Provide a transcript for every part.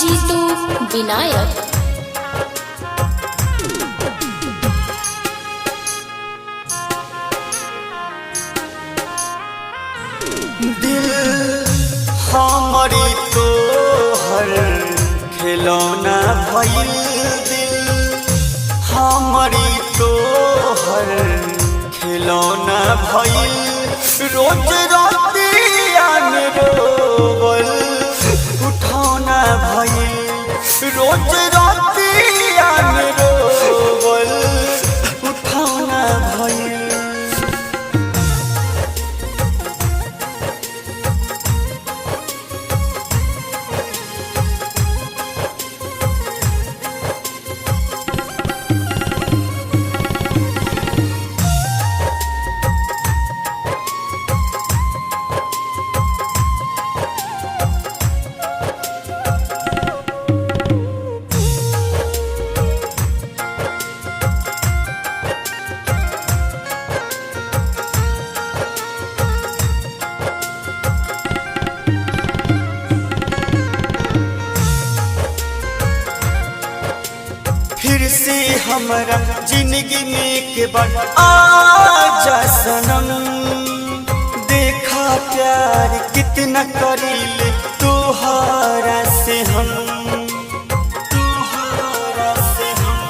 जीतू विनायक। दिल हमारी तो हर खिलौना भइल, दिल हमारी तो हर खिलौना भइल। रोज रातिया में रोवल उठौना भइल, रोज रातिया में रोवल उठौना भइल। फिर से हमारा जिंदगी में के बाद आजा सनम, देखा प्यार कितना करीले तुहारा से हम, तुहारा से हम,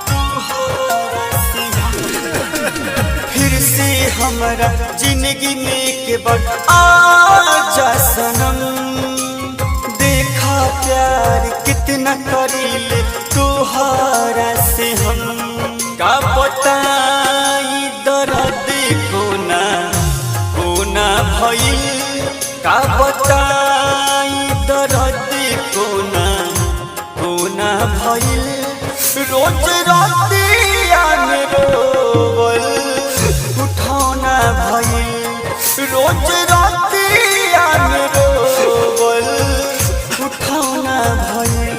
तुहारा से हम। फिर से हमारा जिंदगी में के बाद आजा सनम, देखा प्यार कितना करीले तुहारा से हम। का बताई दर्द कोना भइल, का बताई दर्द कोना भइल। रोज रातिया में रोवल उठौना भइल, रोज रातिया में रोवल उठौना भइल।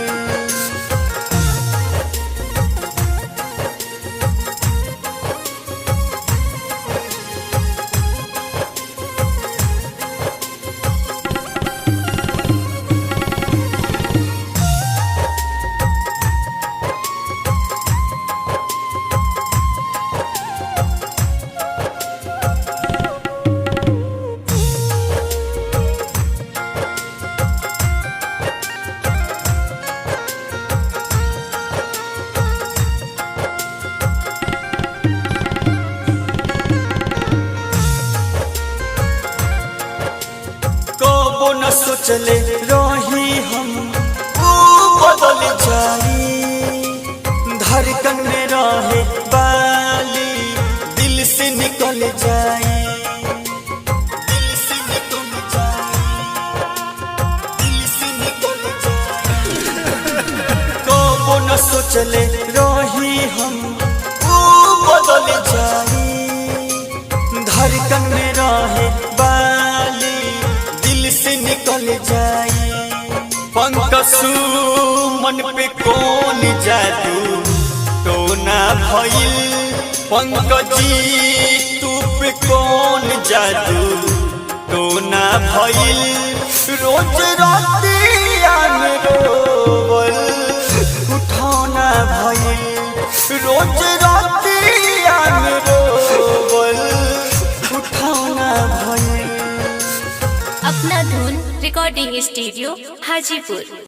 न सोचले रही हम वो बदल जाई, धड़कन में रहे बाली दिल से निकल जाई, दिल से निकल जाई, दिल से निकल जाई। कबो न सोचले रही हम वो बदल जाई, धड़कन में रहे बाली से निकल जाई। पंकसु मन पे कौन जादू टोना भइल, पंकजी तू पे कौन जादू टोना भइल। रोज रातिया में रोवल उठौना भइल, रोज रातिया में रोवल उठौना भइल। अपना धुन रिकॉर्डिंग स्टूडियो हाजीपुर।